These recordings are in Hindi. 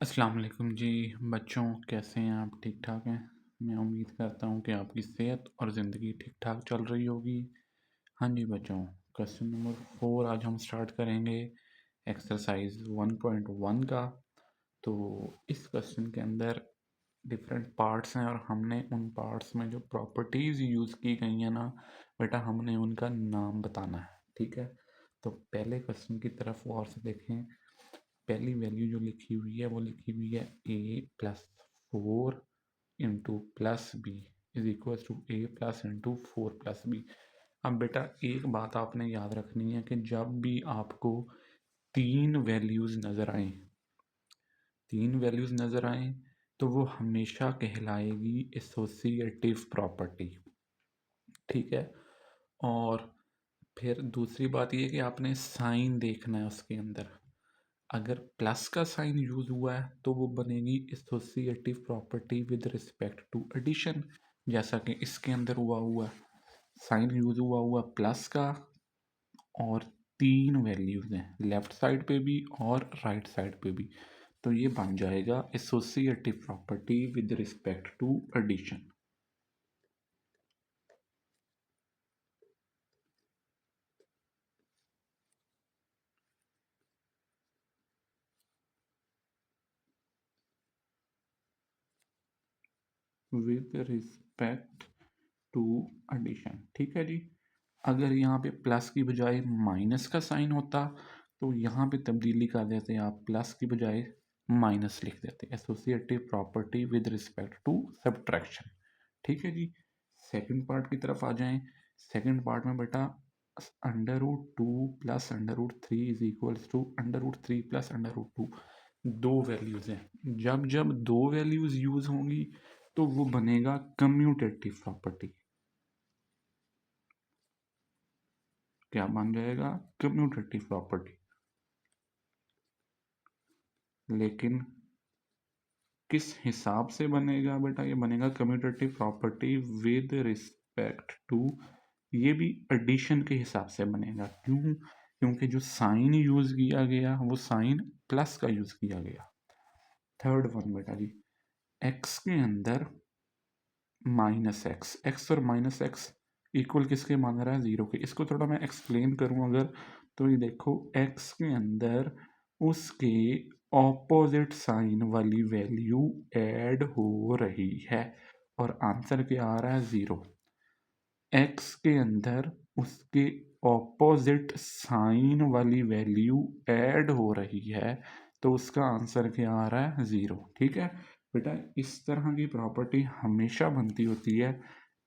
अस्सलाम वालेकुम जी। बच्चों, कैसे हैं आप? ठीक ठाक हैं? मैं उम्मीद करता हूँ कि आपकी सेहत और ज़िंदगी ठीक ठाक चल रही होगी। हाँ जी बच्चों, क्वेश्चन नंबर 4 आज हम स्टार्ट करेंगे एक्सरसाइज 1.1 का। तो इस क्वेश्चन के अंदर डिफरेंट पार्ट्स हैं और हमने उन पार्ट्स में जो प्रॉपर्टीज़ यूज़ की गई हैं ना बेटा, हमने उनका नाम बताना है। ठीक है, तो पहले क्वेश्चन की तरफ गौर से देखें। पहली वैल्यू जो लिखी हुई है वो लिखी हुई है a+4 into plus B is equal to a+ into 4+b। अब बेटा एक बात आपने याद रखनी है कि जब भी आपको तीन वैल्यूज़ नज़र आए तो वो हमेशा कहलाएगी एसोसिएटिव प्रॉपर्टी। ठीक है, और फिर दूसरी बात ये कि आपने साइन देखना है उसके अंदर। अगर प्लस का साइन यूज हुआ है तो वो बनेगी associative property with respect to addition, जैसा कि इसके अंदर हुआ साइन यूज हुआ प्लस का, और तीन वैल्यूज हैं लेफ्ट साइड पे भी और राइट साइड पे भी, तो ये बन जाएगा associative property with respect to addition. With respect to addition, ठीक है जी। अगर यहाँ पे प्लस की बजाय माइनस का साइन होता तो यहाँ पे तब्दीली कर देते, आप प्लस की बजाय माइनस लिख देते, associative property with respect to subtraction. ठीक है जी। सेकंड पार्ट की तरफ आ जाएं। सेकंड पार्ट में बेटा √2 plus √3 is equals to √3 plus √2, दो वैल्यूज हैं। जब जब दो वैल्यूज यूज होंगी तो वो बनेगा कम्यूटेटिव प्रॉपर्टी। क्या बन जाएगा? Commutative property. लेकिन किस हिसाब से बनेगा बेटा? ये बनेगा commutative property with respect to, ये भी एडिशन के हिसाब से बनेगा। क्यों? क्योंकि जो साइन यूज किया गया वो साइन प्लस का यूज किया गया। थर्ड वन बेटा जी, एक्स के अंदर माइनस एक्स, एक्स और माइनस एक्स इक्वल किसके मान रहा है? ज़ीरो के। इसको थोड़ा मैं एक्सप्लेन करूं अगर, तो ये देखो एक्स के अंदर उसके ऑपोजिट साइन वाली वैल्यू ऐड हो रही है और आंसर क्या आ रहा है? ज़ीरो। एक्स के अंदर उसके ऑपोजिट साइन वाली वैल्यू ऐड हो रही है तो उसका आंसर क्या आ रहा है? ज़ीरो। ठीक है बेटा, इस तरह की प्रॉपर्टी हमेशा बनती होती है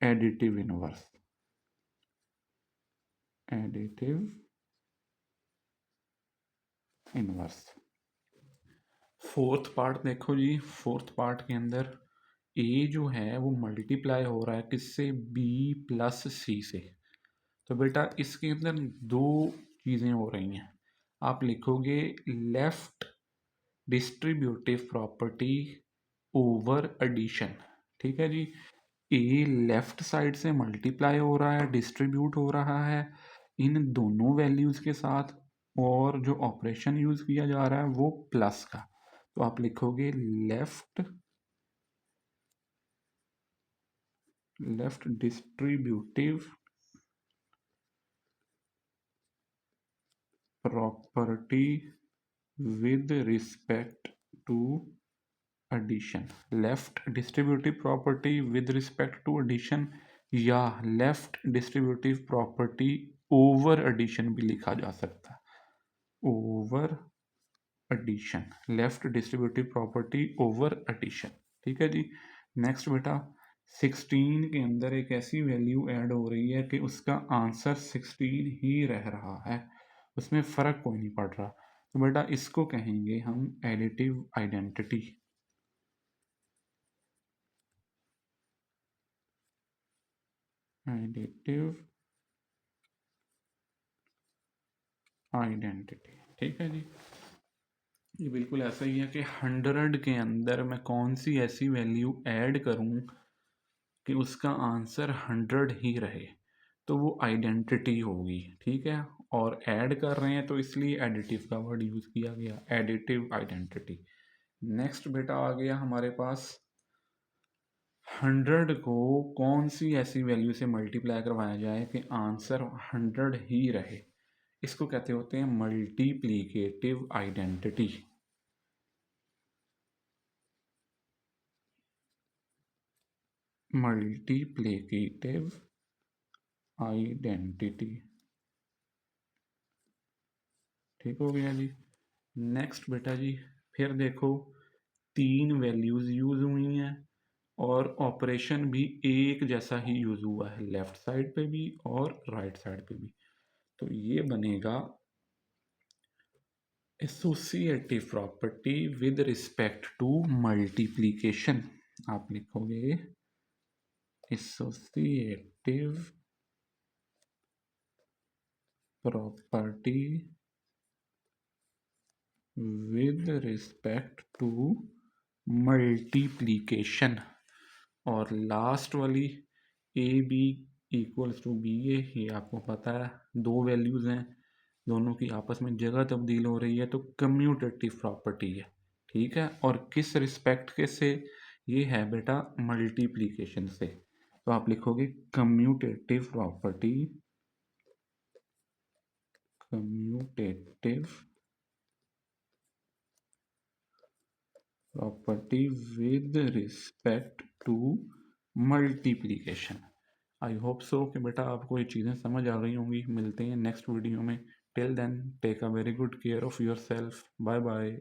additive inverse. Additive inverse. Fourth part देखो जी, फोर्थ पार्ट के अंदर ए जो है वो मल्टीप्लाई हो रहा है किससे? बी प्लस सी से। तो बेटा इसके अंदर दो चीज़ें हो रही हैं। आप लिखोगे left distributive property over addition. ठीक है जी। ए लेफ्ट साइड से मल्टीप्लाई हो रहा है, डिस्ट्रीब्यूट हो रहा है इन दोनों वैल्यूज के साथ, और जो ऑपरेशन यूज किया जा रहा है वो प्लस का। तो आप लिखोगे left distributive property with respect to addition. Left distributive property with respect to addition, या left distributive property over addition भी लिखा जा सकता है। Over addition, left distributive property over addition. ठीक है जी। नेक्स्ट बेटा 16 के अंदर एक ऐसी वैल्यू ऐड हो रही है कि उसका आंसर 16 ही रह रहा है, उसमें फर्क कोई नहीं पड़ रहा। तो बेटा इसको कहेंगे हम एडिटिव आइडेंटिटी। Additive identity. ठीक है जी। ये बिल्कुल ऐसा ही है कि 100 के अंदर मैं कौन सी ऐसी वैल्यू ऐड करूं कि उसका आंसर 100 ही रहे, तो वो आइडेंटिटी होगी। ठीक है, और ऐड कर रहे हैं तो इसलिए एडिटिव का वर्ड यूज़ किया गया, एडिटिव आइडेंटिटी। नेक्स्ट बेटा आ गया हमारे पास 100 को कौन सी ऐसी वैल्यू से मल्टीप्लाई करवाया जाए कि आंसर 100 ही रहे। इसको कहते होते हैं मल्टीप्लीकेटिव आइडेंटिटी। मल्टीप्लीकेटिव आइडेंटिटी, ठीक हो गया जी। नेक्स्ट बेटा जी, फिर देखो 3 वैल्यूज यूज हुई हैं और ऑपरेशन भी एक जैसा ही यूज हुआ है, लेफ्ट साइड पे भी और राइट साइड पे भी। तो ये बनेगा associative property with respect to multiplication. आप लिखोगे associative property with respect to multiplication. और लास्ट वाली A B equals to B A, ये आपको पता है दो वैल्यूज हैं, दोनों की आपस में जगह तब्दील हो रही है तो कम्यूटेटिव प्रॉपर्टी है, ठीक है। और किस रिस्पेक्ट के से, ये है बेटा मल्टीप्लीकेशन से। तो आप लिखोगे commutative property, commutative property with respect to multiplication. I hope so कि बेटा आपको ये चीज़ें समझ आ गई होंगी। मिलते हैं नेक्स्ट वीडियो में। Till then take a very good care of yourself. Bye bye.